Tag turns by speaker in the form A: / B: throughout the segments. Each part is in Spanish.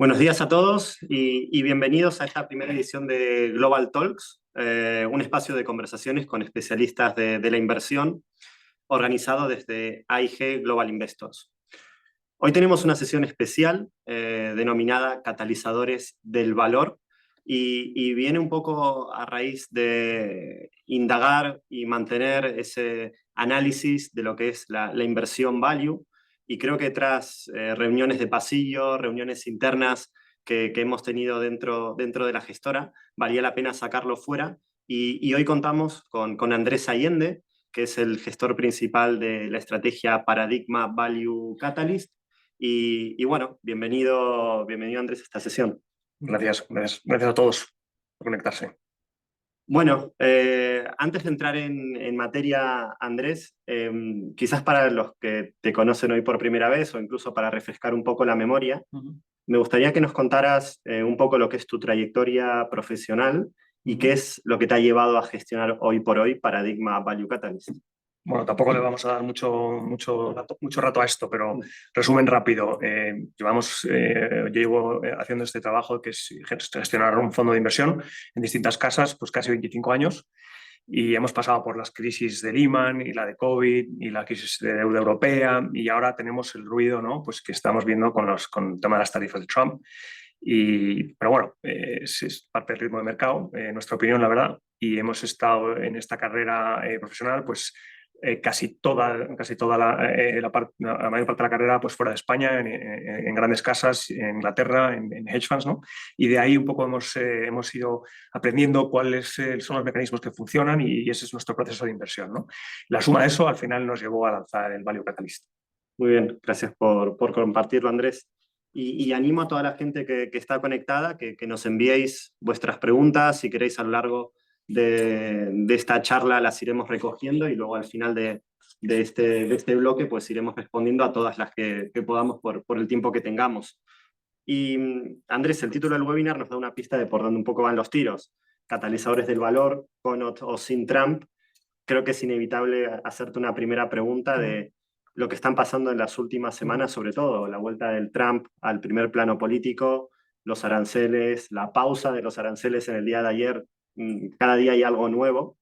A: Buenos días a todos y bienvenidos a esta primera edición de Global Talks, un espacio de conversaciones con especialistas de la inversión organizado desde AIG Global Investors. Hoy tenemos una sesión especial denominada Catalizadores del Valor y viene un poco a raíz de indagar y mantener ese análisis de lo que es la inversión value. Y creo que tras reuniones de pasillo, reuniones internas que hemos tenido dentro de la gestora, valía la pena sacarlo fuera. Y hoy contamos con Andrés Allende, que es el gestor principal de la estrategia Paradigma Value Catalyst. Y bueno, bienvenido Andrés a esta sesión.
B: Gracias a todos por conectarse.
A: Bueno, antes de entrar en materia, Andrés, quizás para los que te conocen hoy por primera vez o incluso para refrescar un poco la memoria, me gustaría que nos contaras un poco lo que es tu trayectoria profesional y qué es lo que te ha llevado a gestionar hoy por hoy Paradigma Value Catalyst.
B: Bueno, tampoco le vamos a dar mucho rato a esto, pero resumen rápido. Yo llevo haciendo este trabajo que es gestionar un fondo de inversión en distintas casas, pues casi 25 años. Y hemos pasado por las crisis de Lehman y la de COVID y la crisis de deuda europea y ahora tenemos el ruido, ¿no? Pues que estamos viendo con el tema de las tarifas de Trump. Pero bueno, es parte del ritmo de mercado, nuestra opinión, la verdad. Y hemos estado en esta carrera profesional, pues casi toda la mayor parte de la carrera pues fuera de España, en grandes casas, en Inglaterra, en hedge funds, ¿no? Y de ahí un poco hemos ido aprendiendo cuáles son los mecanismos que funcionan y ese es nuestro proceso de inversión, ¿no? La suma de eso al final nos llevó a lanzar el Value Catalyst.
A: Muy bien, gracias por compartirlo, Andrés. Y animo a toda la gente que está conectada que nos enviéis vuestras preguntas. Si queréis, a lo largo de esta charla las iremos recogiendo y luego al final de este bloque pues iremos respondiendo a todas las que podamos por el tiempo que tengamos. Y Andrés, el título del webinar nos da una pista de por dónde un poco van los tiros. Catalizadores del valor, con o sin Trump. Creo que es inevitable hacerte una primera pregunta de lo que están pasando en las últimas semanas, sobre todo la vuelta del Trump al primer plano político, los aranceles, la pausa de los aranceles en el día de ayer, cada día hay algo nuevo.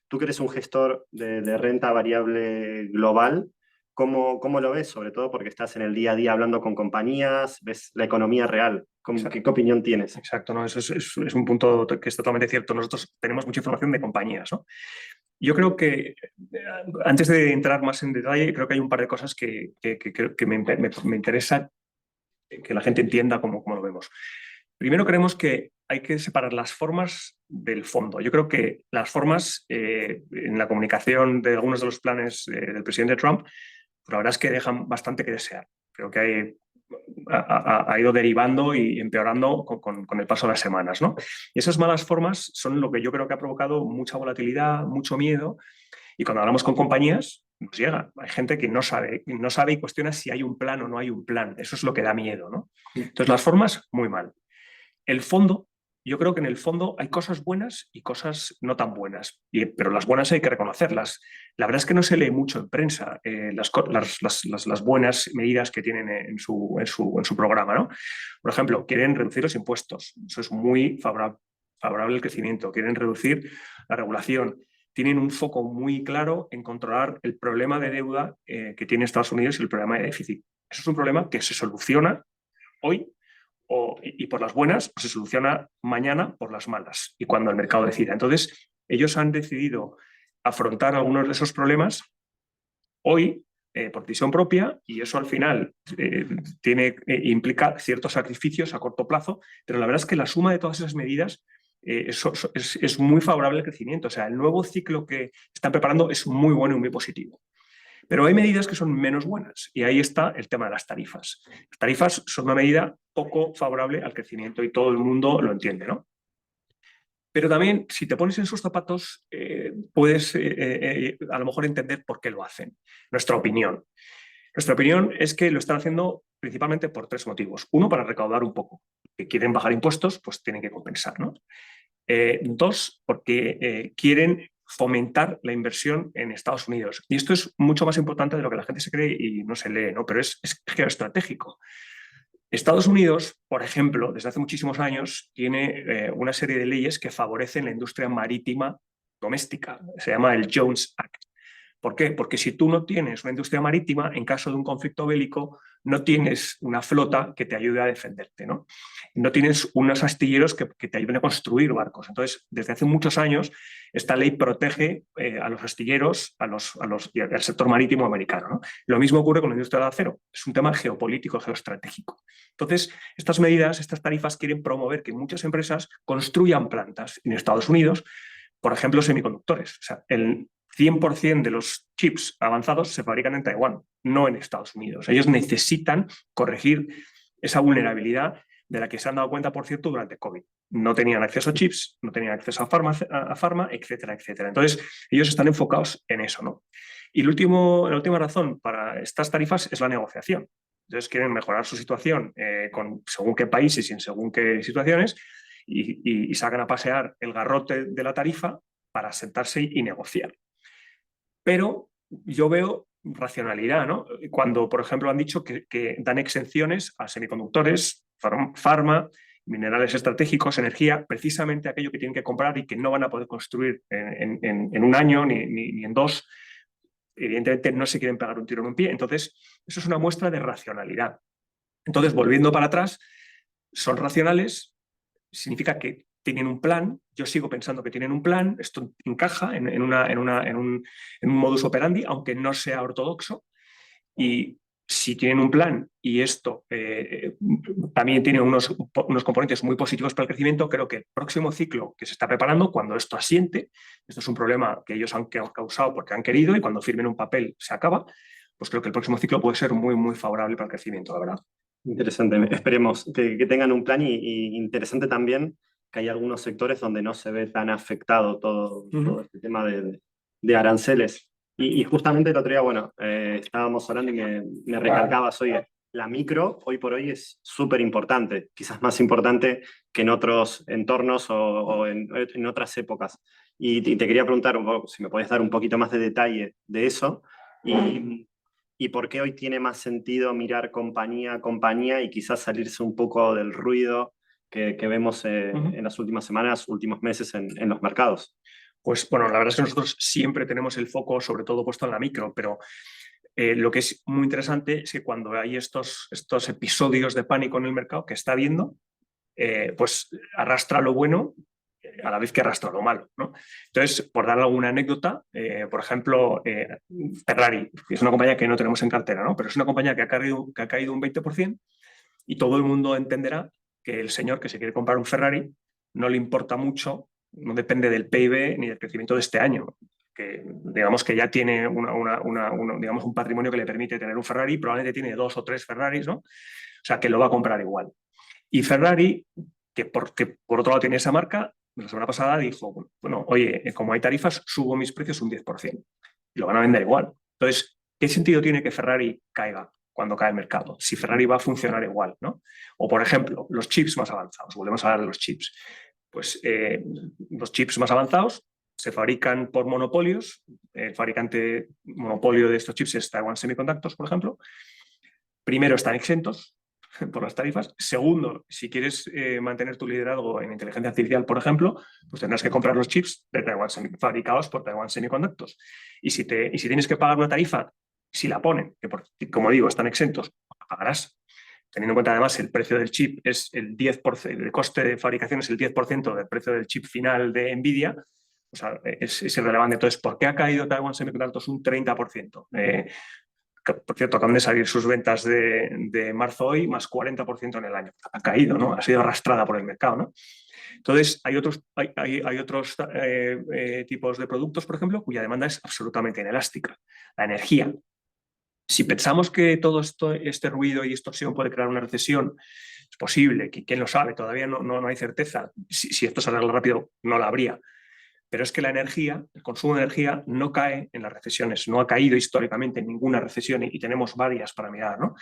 A: Tú que eres un gestor de renta variable global, ¿cómo lo ves? Sobre todo porque estás en el día a día hablando con compañías, ves la economía real. ¿Qué opinión tienes?
B: Exacto, ¿no? Eso es un punto que es totalmente cierto. Nosotros tenemos mucha información de compañías, ¿no? Yo creo que, antes de entrar más en detalle, creo que hay un par de cosas que me interesa que la gente entienda cómo lo vemos. Primero, creemos que hay que separar las formas del fondo. Yo creo que las formas en la comunicación de algunos de los planes del presidente Trump, pues la verdad es que dejan bastante que desear. Creo que ha ido derivando y empeorando con el paso de las semanas, ¿no? Y esas malas formas son lo que yo creo que ha provocado mucha volatilidad, mucho miedo. Y cuando hablamos con compañías, nos llega. Hay gente que no sabe y cuestiona si hay un plan o no hay un plan. Eso es lo que da miedo, ¿no? Entonces, las formas, muy mal. El fondo, yo creo que en el fondo hay cosas buenas y cosas no tan buenas, pero las buenas hay que reconocerlas. La verdad es que no se lee mucho en prensa las buenas medidas que tienen en su programa, ¿no? Por ejemplo, quieren reducir los impuestos. Eso es muy favorable al crecimiento. Quieren reducir la regulación. Tienen un foco muy claro en controlar el problema de deuda que tiene Estados Unidos y el problema de déficit. Eso es un problema que se soluciona hoy y por las buenas, pues se soluciona mañana por las malas y cuando el mercado decida. Entonces, ellos han decidido afrontar algunos de esos problemas hoy por decisión propia y eso al final implica ciertos sacrificios a corto plazo, pero la verdad es que la suma de todas esas medidas es muy favorable al crecimiento. O sea, el nuevo ciclo que están preparando es muy bueno y muy positivo. Pero hay medidas que son menos buenas y ahí está el tema de las tarifas. Las tarifas son una medida poco favorable al crecimiento y todo el mundo lo entiende, ¿no? Pero también, si te pones en sus zapatos, puedes a lo mejor entender por qué lo hacen. Nuestra opinión es que lo están haciendo principalmente por tres motivos. Uno, para recaudar un poco. Que quieren bajar impuestos, pues tienen que compensar, ¿no? Dos, porque quieren fomentar la inversión en Estados Unidos. Y esto es mucho más importante de lo que la gente se cree y no se lee, ¿no? Pero es geoestratégico. Estados Unidos, por ejemplo, desde hace muchísimos años, tiene una serie de leyes que favorecen la industria marítima doméstica. Se llama el Jones Act. ¿Por qué? Porque si tú no tienes una industria marítima, en caso de un conflicto bélico, no tienes una flota que te ayude a defenderte, ¿no? No tienes unos astilleros que te ayuden a construir barcos. Entonces, desde hace muchos años, esta ley protege a los astilleros y al sector marítimo americano, ¿no? Lo mismo ocurre con la industria del acero. Es un tema geopolítico, geoestratégico. Entonces, estas medidas, estas tarifas quieren promover que muchas empresas construyan plantas en Estados Unidos, por ejemplo, semiconductores. O sea, el 100% de los chips avanzados se fabrican en Taiwán, no en Estados Unidos. Ellos necesitan corregir esa vulnerabilidad de la que se han dado cuenta, por cierto, durante COVID. No tenían acceso a chips, no tenían acceso a farma, etcétera, etcétera. Entonces, ellos están enfocados en eso, ¿no? Y la última razón para estas tarifas es la negociación. Entonces, quieren mejorar su situación con según qué países y en según qué situaciones y sacan a pasear el garrote de la tarifa para sentarse y negociar. Pero yo veo racionalidad, ¿no? Cuando, por ejemplo, han dicho que dan exenciones a semiconductores, farma, minerales estratégicos, energía, precisamente aquello que tienen que comprar y que no van a poder construir en un año ni en dos. Evidentemente no se quieren pegar un tiro en un pie. Entonces, eso es una muestra de racionalidad. Entonces, volviendo para atrás, son racionales, significa que tienen un plan, yo sigo pensando que tienen un plan, esto encaja en un modus operandi, aunque no sea ortodoxo, y si tienen un plan y esto también tiene unos componentes muy positivos para el crecimiento, creo que el próximo ciclo que se está preparando, cuando esto asiente, esto es un problema que ellos han causado porque han querido y cuando firmen un papel se acaba, pues creo que el próximo ciclo puede ser muy, muy favorable para el crecimiento, la verdad.
A: Interesante, esperemos que tengan un plan y interesante también que hay algunos sectores donde no se ve tan afectado todo este tema de aranceles. Y justamente el otro día, bueno, estábamos hablando y me recalcabas, oye, la micro hoy por hoy es súper importante, quizás más importante que en otros entornos o en otras épocas. Y te quería preguntar un poco, si me podías dar un poquito más de detalle de eso. Y por qué hoy tiene más sentido mirar compañía a compañía y quizás salirse un poco del ruido que vemos en las últimas semanas, últimos meses en los mercados.
B: Pues bueno, la verdad es que nosotros siempre tenemos el foco sobre todo puesto en la micro, pero lo que es muy interesante es que cuando hay estos episodios de pánico en el mercado que está habiendo, pues arrastra lo bueno a la vez que arrastra lo malo, ¿no? Entonces, por dar alguna anécdota, por ejemplo, Ferrari, que es una compañía que no tenemos en cartera, ¿no? Pero es una compañía que ha caído un 20% y todo el mundo entenderá que el señor que se quiere comprar un Ferrari no le importa mucho, no depende del PIB ni del crecimiento de este año, que digamos que ya tiene digamos, un patrimonio que le permite tener un Ferrari, probablemente tiene 2 o 3 Ferraris, ¿no? O sea, que lo va a comprar igual. Y Ferrari, que por otro lado tiene esa marca, la semana pasada dijo, bueno, oye, como hay tarifas, subo mis precios un 10%. Y lo van a vender igual. Entonces, ¿qué sentido tiene que Ferrari caiga cuando cae el mercado? Si Ferrari va a funcionar igual, ¿no? O, por ejemplo, los chips más avanzados. Volvemos a hablar de los chips. Pues los chips más avanzados se fabrican por monopolios. El fabricante monopolio de estos chips es Taiwan Semiconductors, por ejemplo. Primero, están exentos por las tarifas. Segundo, si quieres mantener tu liderazgo en inteligencia artificial, por ejemplo, pues tendrás que comprar los chips de Taiwan fabricados por Taiwan Semiconductors. Y si tienes que pagar una tarifa, si la ponen, que como digo, están exentos, la pagarás. Teniendo en cuenta además el precio del chip es el 10%, el coste de fabricación es el 10% del precio del chip final de Nvidia, o sea, es irrelevante. Entonces, ¿por qué ha caído Taiwan Semiconductors un 30%? Por cierto, acaban de salir sus ventas de marzo hoy, más 40% en el año. Ha caído, ¿no? Ha sido arrastrada por el mercado, ¿no? Entonces, hay otros tipos de productos, por ejemplo, cuya demanda es absolutamente inelástica. La energía. Si pensamos que todo este ruido y distorsión puede crear una recesión, es posible, que quién lo sabe, todavía no hay certeza. Si esto se arregla rápido, no la habría. Pero es que la energía, el consumo de energía, no cae en las recesiones, no ha caído históricamente en ninguna recesión y tenemos varias para mirar, ¿no?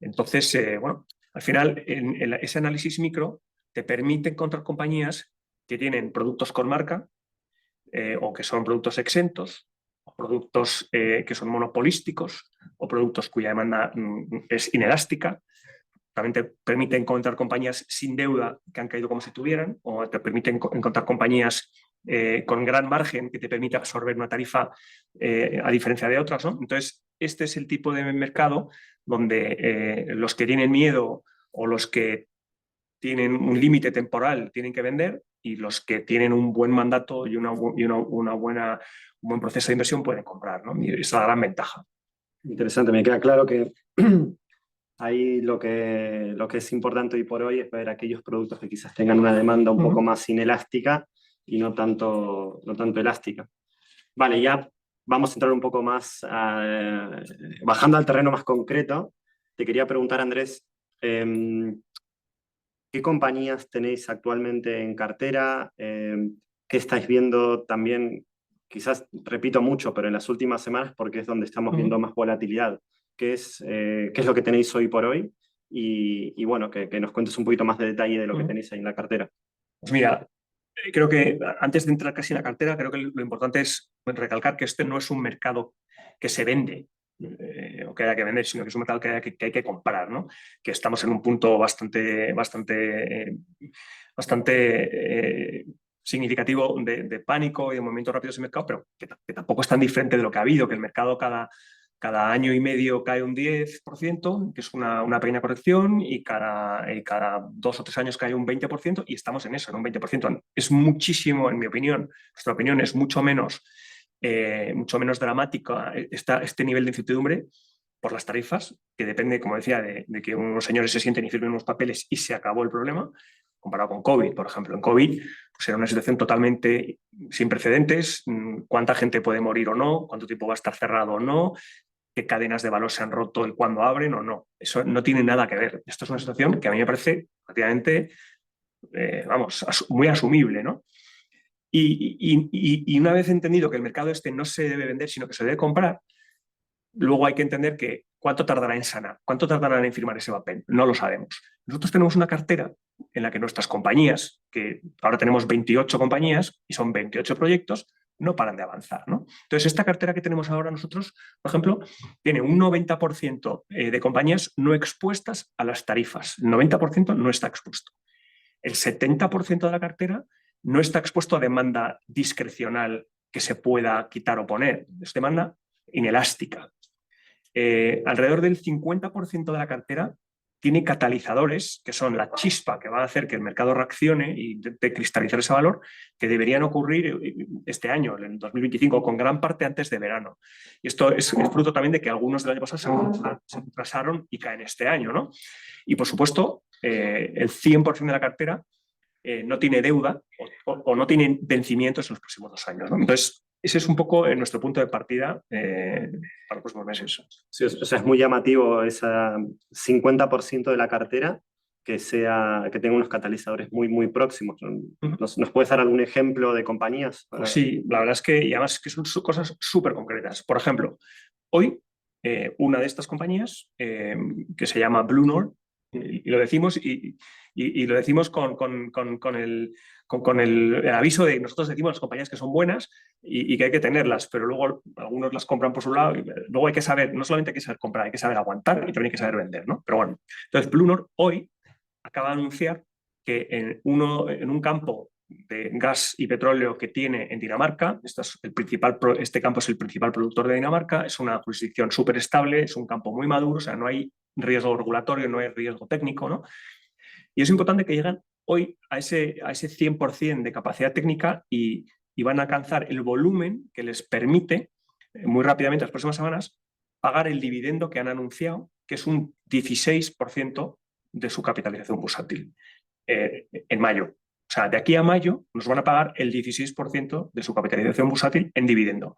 B: Entonces, bueno, al final, ese análisis micro te permite encontrar compañías que tienen productos con marca o que son productos exentos, o productos que son monopolísticos, o productos cuya demanda es inelástica. también te permite encontrar compañías sin deuda que han caído como si tuvieran, o te permite encontrar compañías con gran margen que te permite absorber una tarifa a diferencia de otras, ¿no? Entonces, este es el tipo de mercado donde los que tienen miedo o los que tienen un límite temporal tienen que vender, y los que tienen un buen mandato y un buen proceso de inversión pueden comprar, ¿no? Y esa es la gran ventaja.
A: Interesante, me queda claro que ahí lo que es importante hoy por hoy es ver aquellos productos que quizás tengan una demanda un poco más inelástica y no tanto elástica. Vale, ya vamos a entrar un poco más, bajando al terreno más concreto. Te quería preguntar, Andrés, ¿qué compañías tenéis actualmente en cartera? ¿Qué estáis viendo también? Quizás repito mucho, pero en las últimas semanas, porque es donde estamos viendo más volatilidad. ¿Qué es lo que tenéis hoy por hoy? Y bueno, que nos cuentes un poquito más de detalle de lo que tenéis ahí en la cartera.
B: Pues mira, creo que antes de entrar casi en la cartera, creo que lo importante es recalcar que este no es un mercado que se vende o que haya que vender, sino que es un mercado que hay que comprar, ¿no? Que estamos en un punto bastante significativo de pánico y de movimientos rápidos en el mercado, pero que tampoco es tan diferente de lo que ha habido, que el mercado cada año y medio cae un 10%, que es una pequeña corrección, y cada 2 o 3 años cae un 20%, y estamos en eso, en un 20%. Es muchísimo, en mi opinión, nuestra opinión es mucho menos dramático este nivel de incertidumbre por las tarifas, que depende, como decía, de que unos señores se sienten y firmen unos papeles y se acabó el problema, comparado con COVID, por ejemplo. En COVID pues era una situación totalmente sin precedentes: cuánta gente puede morir o no, cuánto tiempo va a estar cerrado o no, qué cadenas de valor se han roto y cuándo abren o no. Eso no tiene nada que ver. Esto es una situación que a mí me parece prácticamente, muy asumible, ¿no? Y una vez entendido que el mercado este no se debe vender, sino que se debe comprar, luego hay que entender que cuánto tardará en sanar, cuánto tardará en firmar ese papel. No lo sabemos. Nosotros tenemos una cartera en la que nuestras compañías, que ahora tenemos 28 compañías y son 28 proyectos, no paran de avanzar, ¿no? Entonces, esta cartera que tenemos ahora nosotros, por ejemplo, tiene un 90% de compañías no expuestas a las tarifas. El 90% no está expuesto. El 70% de la cartera no está expuesto a demanda discrecional que se pueda quitar o poner. Es demanda inelástica. Alrededor del 50% de la cartera tiene catalizadores, que son la chispa que va a hacer que el mercado reaccione y intente cristalizar ese valor, que deberían ocurrir este año, en 2025, con gran parte antes de verano. Y esto es fruto también de que algunos del año pasado se retrasaron y caen este año, ¿no? Y, por supuesto, el 100% de la cartera no tiene deuda o no tiene vencimientos en los próximos 2 años, ¿no? Entonces, ese es un poco nuestro punto de partida para los próximos meses.
A: Sí, o sea, es muy llamativo ese 50% de la cartera que tenga unos catalizadores muy, muy próximos. ¿Nos puedes dar algún ejemplo de compañías?
B: Pues sí, la verdad es que, y además, que son cosas súper concretas. Por ejemplo, hoy una de estas compañías, que se llama BlueNord, y lo decimos, y lo decimos con el aviso de nosotros decimos las compañías que son buenas y que hay que tenerlas, pero luego algunos las compran por su lado, y luego hay que saber, no solamente hay que saber comprar, hay que saber aguantar y también hay que saber vender, ¿no? Pero bueno, entonces BlueNord hoy acaba de anunciar que en un campo de gas y petróleo que tiene en Dinamarca, este campo es el principal productor de Dinamarca, es una jurisdicción súper estable, es un campo muy maduro, o sea, no hay riesgo regulatorio, no hay riesgo técnico, ¿no? Y es importante que lleguen hoy a ese 100% de capacidad técnica y van a alcanzar el volumen que les permite muy rápidamente, las próximas semanas, pagar el dividendo que han anunciado, que es un 16% de su capitalización bursátil en mayo. O sea, de aquí a mayo nos van a pagar el 16% de su capitalización bursátil en dividendo.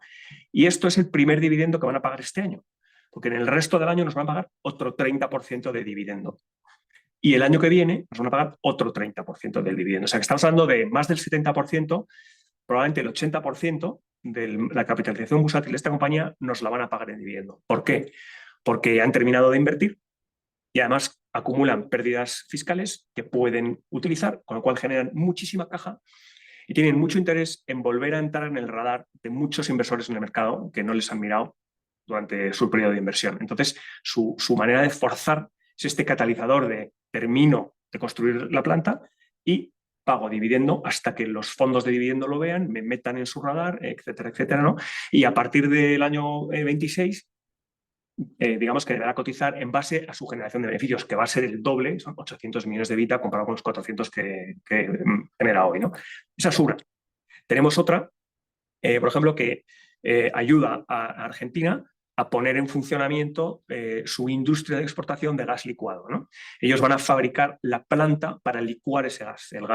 B: Y esto es el primer dividendo que van a pagar este año, porque en el resto del año nos van a pagar otro 30% de dividendo. Y el año que viene nos van a pagar otro 30% del dividendo. O sea, que estamos hablando de más del 70%, probablemente el 80% de la capitalización bursátil de esta compañía nos la van a pagar en dividendo. ¿Por qué? Porque han terminado de invertir y además acumulan pérdidas fiscales que pueden utilizar, con lo cual generan muchísima caja y tienen mucho interés en volver a entrar en el radar de muchos inversores en el mercado que no les han mirado durante su periodo de inversión. Entonces, su manera de forzar es este catalizador de termino de construir la planta y pago dividendo hasta que los fondos de dividendo lo vean, me metan en su radar, etcétera, etcétera, ¿no? Y a partir del año 26, digamos que deberá cotizar en base a su generación de beneficios, que va a ser el doble, son 800 millones de EBITDA comparado con los 400 que genera hoy, ¿no? Esa es una. Tenemos otra, por ejemplo, que ayuda a Argentina a poner en funcionamiento su industria de exportación de gas licuado, ¿no? Ellos van a fabricar la planta para licuar ese gas. El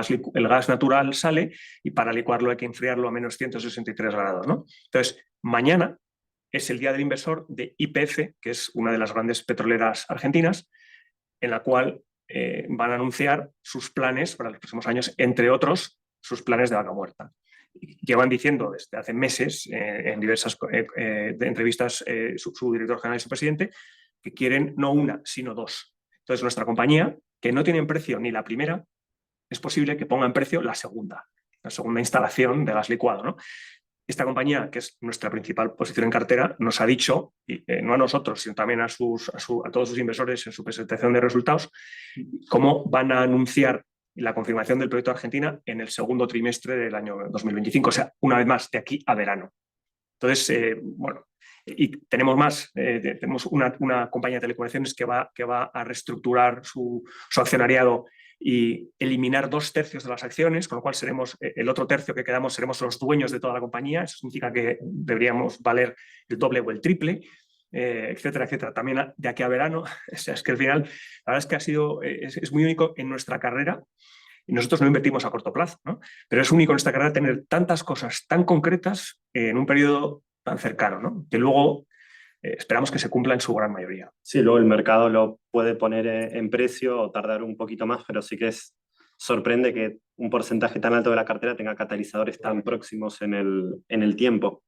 B: gas natural sale y para licuarlo hay que enfriarlo a menos 163 grados, ¿no? Entonces, mañana es el día del inversor de YPF, que es una de las grandes petroleras argentinas, en la cual van a anunciar sus planes para los próximos años, entre otros, sus planes de vaca muerta. Llevan diciendo desde hace meses, en diversas entrevistas, su director general y su presidente, que quieren no una, sino dos. Entonces, nuestra compañía, que no tiene en precio ni la primera, es posible que ponga en precio la segunda instalación de gas licuado, ¿no? Esta compañía, que es nuestra principal posición en cartera, nos ha dicho, no a nosotros, sino también a todos sus inversores en su presentación de resultados, cómo van a anunciar la confirmación del proyecto de Argentina en el segundo trimestre del año 2025, o sea, una vez más, de aquí a verano. Entonces, bueno, y tenemos más, tenemos una compañía de telecomunicaciones que va a reestructurar su accionariado y eliminar 2/3 de las acciones, con lo cual seremos el otro tercio que quedamos, seremos los dueños de toda la compañía. Eso significa que deberíamos valer el doble o el triple, etcétera, etcétera. También de aquí a verano, o sea, es que al final, la verdad es que es muy único en nuestra carrera. Y nosotros no invertimos a corto plazo, ¿no? Pero es único en esta carrera tener tantas cosas tan concretas en un periodo tan cercano, ¿no? Que luego esperamos que se cumpla en su gran mayoría.
A: Sí, luego el mercado lo puede poner en precio o tardar un poquito más, pero sí que sorprende que un porcentaje tan alto de la cartera tenga catalizadores tan próximos en el tiempo.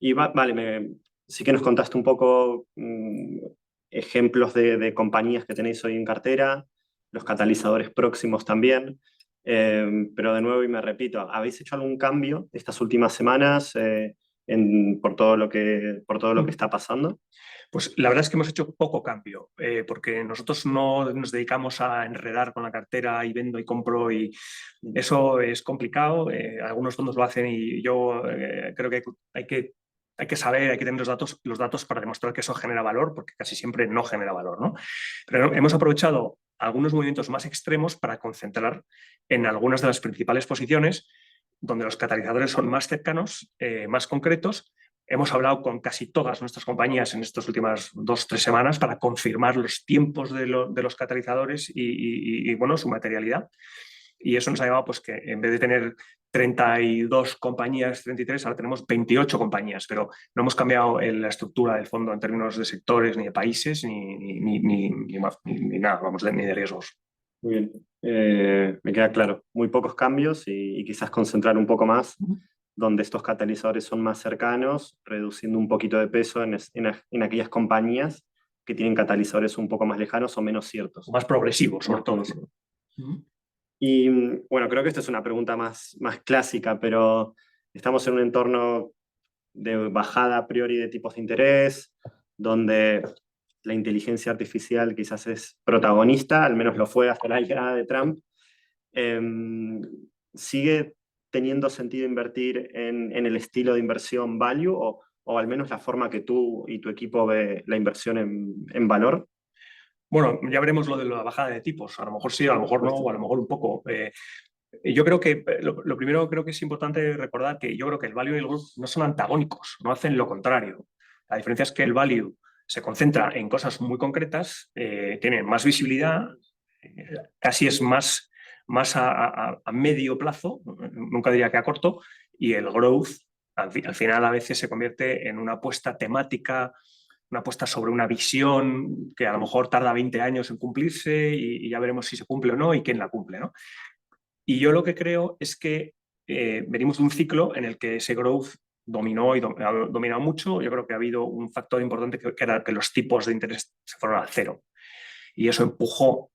A: Y vale, sí que nos contaste un poco ejemplos de compañías que tenéis hoy en cartera, los catalizadores próximos también, pero de nuevo, y me repito, ¿habéis hecho algún cambio estas últimas semanas por todo lo que está pasando?
B: Pues la verdad es que hemos hecho poco cambio, porque nosotros no nos dedicamos a enredar con la cartera y vendo y compro, y eso es complicado. Algunos fondos lo hacen y yo creo que hay que saber, hay que tener los datos para demostrar que eso genera valor, porque casi siempre no genera valor, ¿no? Pero hemos aprovechado algunos movimientos más extremos para concentrar en algunas de las principales posiciones donde los catalizadores son más cercanos, más concretos. Hemos hablado con casi todas nuestras compañías en estas últimas 2-3 semanas para confirmar los tiempos de los catalizadores y, bueno, su materialidad. Y eso nos ha llevado pues, que en vez de tener 32 compañías, 33, ahora tenemos 28 compañías, pero no hemos cambiado la estructura del fondo en términos de sectores, ni de países, ni nada, vamos, ni de riesgos.
A: Muy bien, me queda claro. Muy pocos cambios y quizás concentrar un poco más donde estos catalizadores son más cercanos, reduciendo un poquito de peso en aquellas compañías que tienen catalizadores un poco más lejanos o menos ciertos.
B: Más progresivos, sobre todo.
A: Y bueno, creo que esta es una pregunta más clásica, pero estamos en un entorno de bajada a priori de tipos de interés, donde la inteligencia artificial quizás es protagonista, al menos lo fue hasta la llegada de Trump. ¿Sigue teniendo sentido invertir en el estilo de inversión value o al menos la forma que tú y tu equipo ve la inversión en valor?
B: Bueno, ya veremos lo de la bajada de tipos. A lo mejor sí, a lo mejor no, o a lo mejor un poco. Yo creo que lo primero creo que es importante recordar que yo creo que el value y el growth no son antagónicos, no hacen lo contrario. La diferencia es que el value se concentra en cosas muy concretas, tiene más visibilidad, casi es más a medio plazo, nunca diría que a corto, y el growth al final a veces se convierte en una apuesta temática, una apuesta sobre una visión que a lo mejor tarda 20 años en cumplirse y ya veremos si se cumple o no y quién la cumple, ¿no? Y yo lo que creo es que venimos de un ciclo en el que ese growth dominó y ha dominado mucho. Yo creo que ha habido un factor importante que era que los tipos de interés se fueron al cero. Y eso empujó,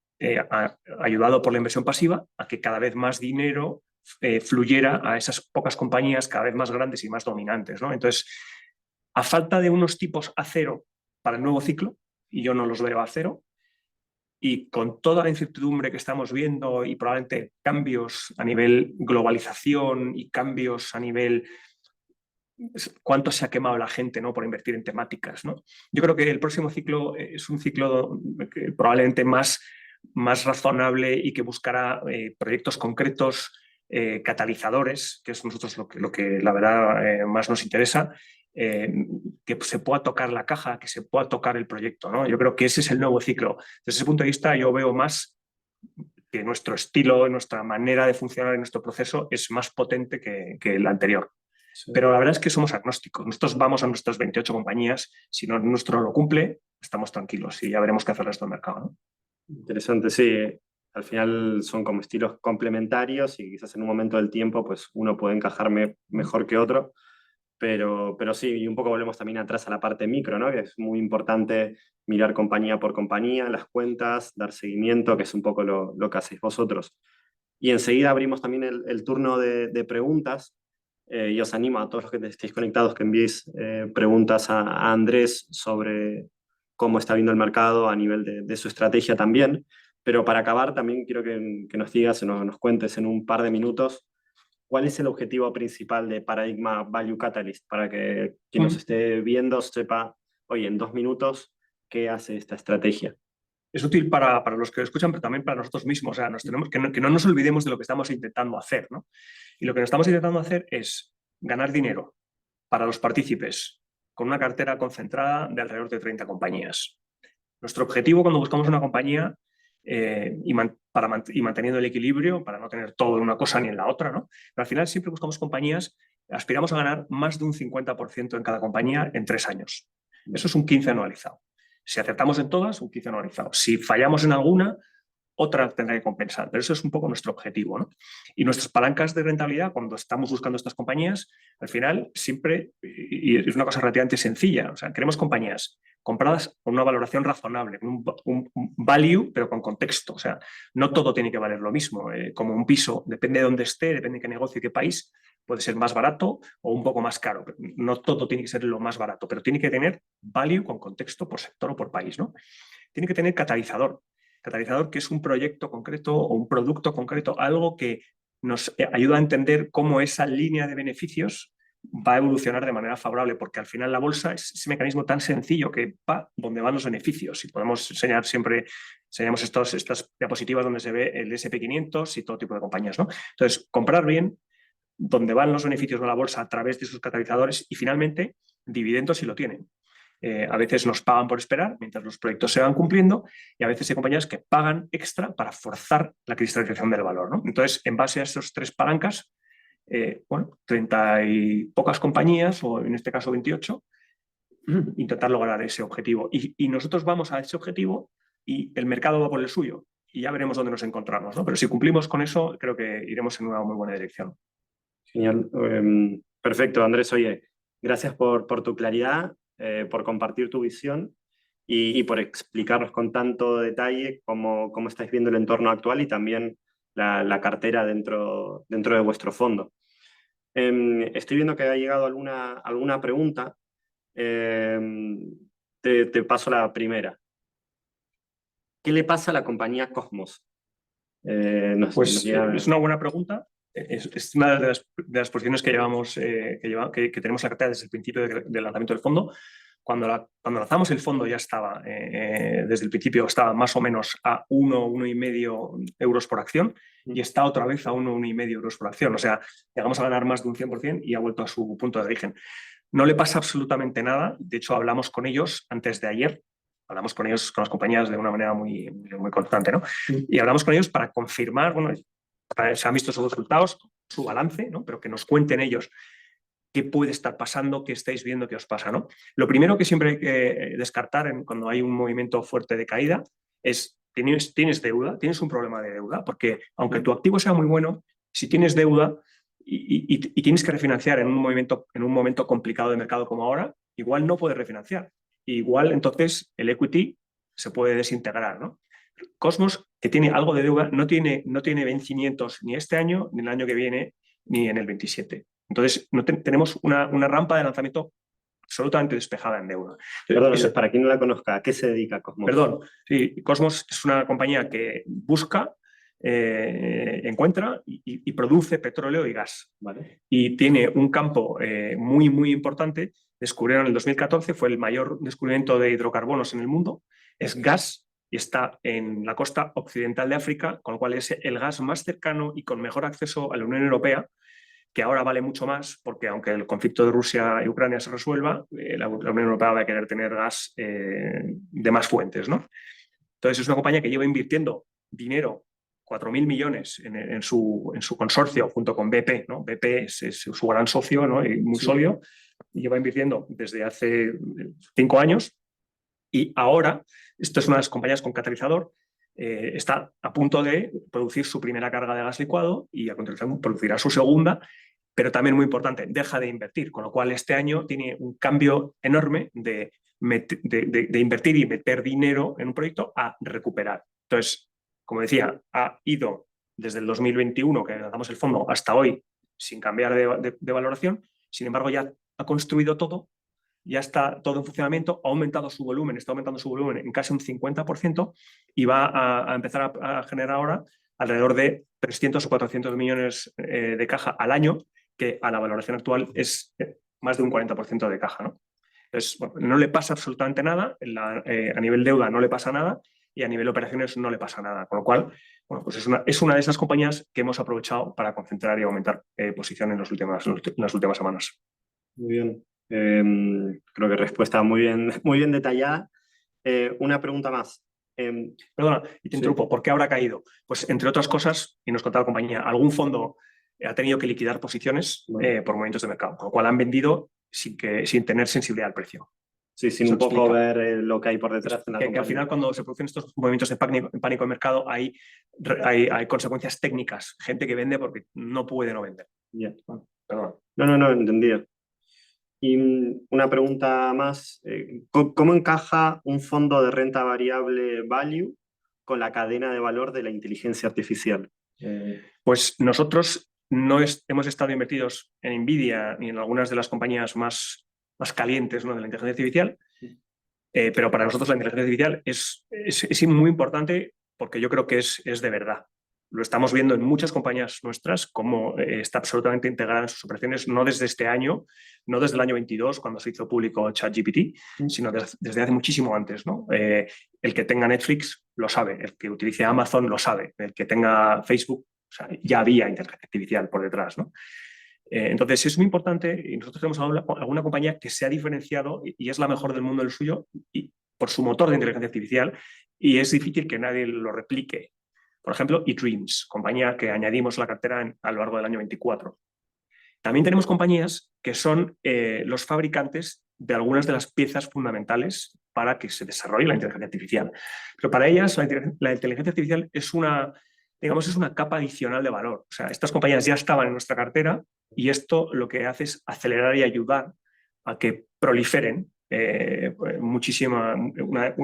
B: ayudado por la inversión pasiva, a que cada vez más dinero fluyera a esas pocas compañías cada vez más grandes y más dominantes, ¿no? Entonces, a falta de unos tipos a cero para el nuevo ciclo, y yo no los veo a cero, y con toda la incertidumbre que estamos viendo y probablemente cambios a nivel globalización y cambios a nivel cuánto se ha quemado la gente, ¿no?, por invertir en temáticas, ¿no? Yo creo que el próximo ciclo es un ciclo probablemente más razonable y que buscará proyectos concretos, catalizadores, que es nosotros lo que la verdad más nos interesa, que se pueda tocar la caja, que se pueda tocar el proyecto, ¿no? Yo creo que ese es el nuevo ciclo. Desde ese punto de vista yo veo más que nuestro estilo, nuestra manera de funcionar en nuestro proceso es más potente que el anterior. Sí. Pero la verdad es que somos agnósticos. Nosotros vamos a nuestras 28 compañías. Si no, nuestro lo cumple, estamos tranquilos y ya veremos qué hacer el resto del mercado, ¿no?
A: Interesante, sí. Al final son como estilos complementarios y quizás en un momento del tiempo pues uno puede encajarme mejor que otro. Pero sí, y un poco volvemos también atrás a la parte micro, ¿no? Que es muy importante mirar compañía por compañía, las cuentas, dar seguimiento, que es un poco lo que hacéis vosotros. Y enseguida abrimos también el turno de preguntas. Y os animo a todos los que estéis conectados que enviéis preguntas a Andrés sobre cómo está viendo el mercado a nivel de su estrategia también. Pero para acabar, también quiero que nos digas, nos cuentes en un par de minutos cuál es el objetivo principal de Paradigma Value Catalyst, para que quien nos esté viendo sepa, oye, en 2 minutos, qué hace esta estrategia.
B: Es útil para los que lo escuchan, pero también para nosotros mismos. O sea, que no nos olvidemos de lo que estamos intentando hacer, ¿no? Y lo que estamos intentando hacer es ganar dinero para los partícipes con una cartera concentrada de alrededor de 30 compañías. Nuestro objetivo cuando buscamos una compañía y manteniendo el equilibrio para no tener todo en una cosa ni en la otra, ¿no? Pero al final siempre buscamos compañías, aspiramos a ganar más de un 50% en cada compañía en 3 años. Eso es un 15 anualizado. Si acertamos en todas, un 15 anualizado. Si fallamos en alguna, otra tendrá que compensar. Pero eso es un poco nuestro objetivo, ¿no? Y nuestras palancas de rentabilidad, cuando estamos buscando estas compañías, al final siempre, y es una cosa relativamente sencilla, o sea, queremos compañías compradas con una valoración razonable, un value, pero con contexto. O sea, no todo tiene que valer lo mismo. Como un piso, depende de dónde esté, depende de qué negocio y qué país, puede ser más barato o un poco más caro. No todo tiene que ser lo más barato, pero tiene que tener value con contexto por sector o por país, ¿no? Tiene que tener catalizador. Catalizador, que es un proyecto concreto o un producto concreto, algo que nos ayuda a entender cómo esa línea de beneficios va a evolucionar de manera favorable, porque al final la bolsa es ese mecanismo tan sencillo que va donde van los beneficios. Y podemos enseñar siempre, enseñamos estas diapositivas donde se ve el SP500 y todo tipo de compañías, ¿no? Entonces, comprar bien, donde van los beneficios de la bolsa a través de sus catalizadores y finalmente dividendos si lo tienen. A veces nos pagan por esperar mientras los proyectos se van cumpliendo y a veces hay compañías que pagan extra para forzar la cristalización del valor, ¿no? Entonces, en base a esas 3 palancas, 30 y pocas compañías, o en este caso 28, intentar lograr ese objetivo. Y nosotros vamos a ese objetivo y el mercado va por el suyo y ya veremos dónde nos encontramos, ¿no? Pero si cumplimos con eso, creo que iremos en una muy buena dirección.
A: Genial. Perfecto, Andrés. Oye, gracias por tu claridad, por compartir tu visión y por explicarnos con tanto detalle cómo estáis viendo el entorno actual y también la cartera dentro de vuestro fondo. Estoy viendo que ha llegado alguna pregunta. Te paso la primera. ¿Qué le pasa a la compañía Cosmos?
B: Es una buena pregunta. Es una de las posiciones que llevamos, que tenemos la cartera desde el principio del lanzamiento del fondo. Cuando lanzamos el fondo ya estaba, desde el principio estaba más o menos a 1,5 euros por acción y está otra vez a 1,5 euros por acción. O sea, llegamos a ganar más de un 100% y ha vuelto a su punto de origen. No le pasa absolutamente nada. De hecho, hablamos con ellos antes de ayer. Hablamos con ellos, con las compañías, de una manera muy, muy constante, ¿no? Y hablamos con ellos para confirmar, bueno, se han visto sus resultados, su balance, ¿no? Pero que nos cuenten ellos qué puede estar pasando, qué estáis viendo, qué os pasa, ¿no? Lo primero que siempre hay que descartar cuando hay un movimiento fuerte de caída es, ¿tienes deuda? ¿Tienes un problema de deuda? Porque aunque tu activo sea muy bueno, si tienes deuda y tienes que refinanciar en un momento complicado de mercado como ahora, igual no puedes refinanciar. Igual entonces el equity se puede desintegrar, ¿no? Cosmos, que tiene algo de deuda, no tiene vencimientos ni este año, ni el año que viene, ni en el 27. Entonces, tenemos una rampa de lanzamiento absolutamente despejada en deuda.
A: Perdón, para quien no la conozca, ¿a qué se dedica Cosmos?
B: Perdón, sí, Cosmos es una compañía que busca, encuentra y produce petróleo y gas.
A: Vale.
B: Y tiene un campo muy, muy importante. Descubrieron en el 2014, fue el mayor descubrimiento de hidrocarbonos en el mundo. Es gas y está en la costa occidental de África, con lo cual es el gas más cercano y con mejor acceso a la Unión Europea, que ahora vale mucho más, porque aunque el conflicto de Rusia y Ucrania se resuelva, la Unión Europea va a querer tener gas de más fuentes, ¿no? Entonces es una compañía que lleva invirtiendo dinero, 4.000 millones en su consorcio junto con BP, ¿no? BP es su gran socio, ¿no? Y muy sólido, y lleva invirtiendo desde hace 5 años, y ahora, esto es una de las compañías con catalizador, está a punto de producir su primera carga de gas licuado y a continuación producirá su segunda, pero también muy importante, deja de invertir, con lo cual este año tiene un cambio enorme de invertir y meter dinero en un proyecto a recuperar. Entonces, como decía, ha ido desde el 2021, que lanzamos el fondo, hasta hoy sin cambiar de valoración. Sin embargo, ya ha construido todo, ya está todo en funcionamiento, ha aumentado su volumen, está aumentando su volumen en casi un 50% y va a empezar a generar ahora alrededor de 300 o 400 millones de caja al año, que a la valoración actual es más de un 40% de caja, ¿no? Entonces, bueno, no le pasa absolutamente nada, a nivel deuda no le pasa nada y a nivel operaciones no le pasa nada. Con lo cual, bueno, pues es una de esas compañías que hemos aprovechado para concentrar y aumentar posición en las últimas semanas.
A: Muy bien. Creo que respuesta muy bien detallada. Una pregunta más.
B: Perdona, y te interrumpo, ¿por qué habrá caído? Pues entre otras cosas, y nos contaba la compañía, algún fondo ha tenido que liquidar posiciones por movimientos de mercado, con lo cual han vendido sin tener sensibilidad al precio.
A: Sí, sin un poco ver lo que hay por detrás.
B: Que al final, cuando se producen estos movimientos de pánico de mercado, hay consecuencias técnicas. Gente que vende porque no puede no vender.
A: Yeah.
B: Perdón.
A: No, entendido. Y una pregunta más. ¿Cómo encaja un fondo de renta variable value con la cadena de valor de la inteligencia artificial?
B: Pues nosotros no hemos estado invertidos en Nvidia ni en algunas de las compañías más calientes, ¿no?, de la inteligencia artificial, pero para nosotros la inteligencia artificial es muy importante porque yo creo que es de verdad. Lo estamos viendo en muchas compañías nuestras, cómo está absolutamente integrada en sus operaciones, no desde este año, no desde el año 22, cuando se hizo público ChatGPT, sino desde hace muchísimo antes, ¿no? El que tenga Netflix lo sabe, el que utilice Amazon lo sabe, el que tenga Facebook, o sea, ya había inteligencia artificial por detrás, ¿no? Entonces es muy importante, y nosotros tenemos alguna compañía que se ha diferenciado y es la mejor del mundo del suyo y por su motor de inteligencia artificial, y es difícil que nadie lo replique. Por ejemplo, eDreams, compañía que añadimos a la cartera a lo largo del año 24. También tenemos compañías que son los fabricantes de algunas de las piezas fundamentales para que se desarrolle la inteligencia artificial. Pero para ellas la inteligencia artificial es una capa adicional de valor. O sea, estas compañías ya estaban en nuestra cartera y esto lo que hace es acelerar y ayudar a que proliferen muchísima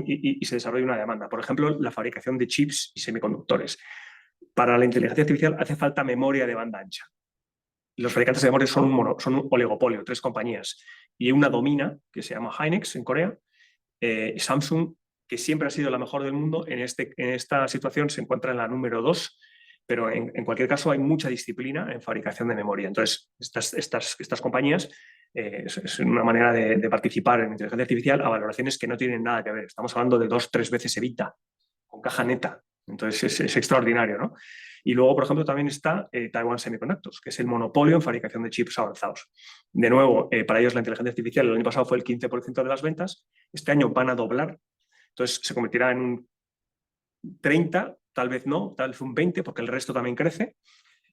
B: y se desarrolle una demanda. Por ejemplo, la fabricación de chips y semiconductores. Para la inteligencia artificial hace falta memoria de banda ancha. Los fabricantes de memoria son un oligopolio, 3 compañías. Y una domina, que se llama Hynix en Corea, Samsung, que siempre ha sido la mejor del mundo, en esta situación se encuentra en la número 2, pero en cualquier caso hay mucha disciplina en fabricación de memoria. Entonces, estas compañías es una manera de participar en inteligencia artificial a valoraciones que no tienen nada que ver. Estamos hablando de 2-3 veces EBITDA, con caja neta. Entonces es extraordinario, ¿no? Y luego, por ejemplo, también está Taiwan Semiconductors, que es el monopolio en fabricación de chips avanzados. De nuevo, para ellos la inteligencia artificial el año pasado fue el 15% de las ventas, este año van a doblar, entonces se convertirá en un 30, tal vez no, tal vez un 20, porque el resto también crece,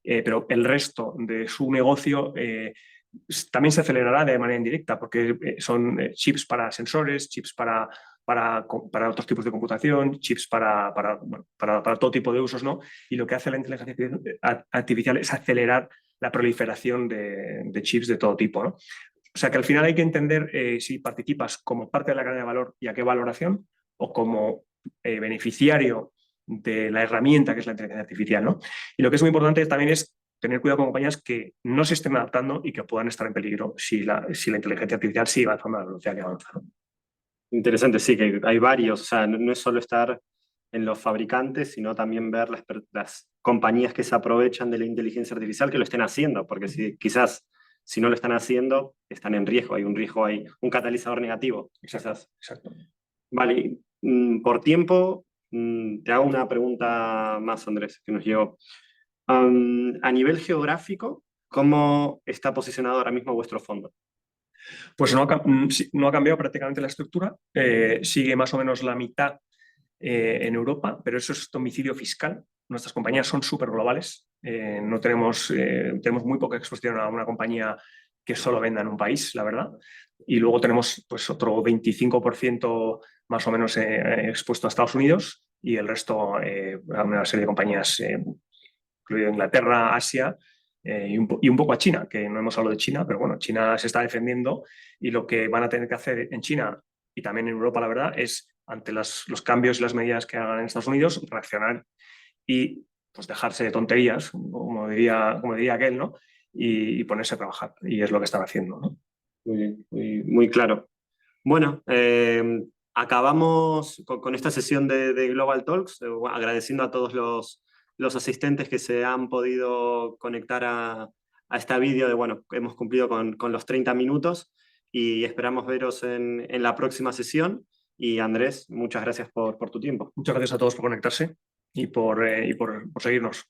B: pero el resto de su negocio también se acelerará de manera indirecta, porque son chips para sensores, chips para otros tipos de computación, chips para todo tipo de usos, ¿no? Y lo que hace la inteligencia artificial es acelerar la proliferación de chips de todo tipo, ¿no? O sea que al final hay que entender si participas como parte de la cadena de valor y a qué valoración, o como beneficiario de la herramienta que es la inteligencia artificial, ¿no? Y lo que es muy importante también es tener cuidado con compañías que no se estén adaptando y que puedan estar en peligro si la inteligencia artificial sigue avanzando a la velocidad que avanza, ¿no?
A: Interesante, sí, que hay varios, o sea, no es solo estar en los fabricantes, sino también ver las compañías que se aprovechan de la inteligencia artificial que lo estén haciendo, porque quizás si no lo están haciendo, están en riesgo, hay un riesgo, hay un catalizador negativo, quizás.
B: Exacto.
A: Vale, por tiempo, te hago una pregunta más, Andrés, que nos llegó. A nivel geográfico, ¿cómo está posicionado ahora mismo vuestro fondo?
B: Pues sí, no ha cambiado prácticamente la estructura, sigue más o menos la mitad en Europa, pero eso es domicilio fiscal. Nuestras compañías son súper globales, no tenemos muy poca exposición a una compañía que solo venda en un país, la verdad. Y luego tenemos pues, otro 25% más o menos expuesto a Estados Unidos y el resto a una serie de compañías, incluido Inglaterra, Asia y un poco a China, que no hemos hablado de China, pero bueno, China se está defendiendo y lo que van a tener que hacer en China y también en Europa, la verdad, es ante los cambios y las medidas que hagan en Estados Unidos, reaccionar y pues dejarse de tonterías, como diría aquel, ¿no? Y ponerse a trabajar. Y es lo que están haciendo, ¿no?
A: Muy bien, muy claro. Bueno, acabamos con esta sesión de Global Talks, agradeciendo a todos los asistentes que se han podido conectar a esta vídeo de, bueno, hemos cumplido con los 30 minutos y esperamos veros en la próxima sesión. Y Andrés, muchas gracias por tu tiempo.
B: Muchas gracias a todos por conectarse y por seguirnos.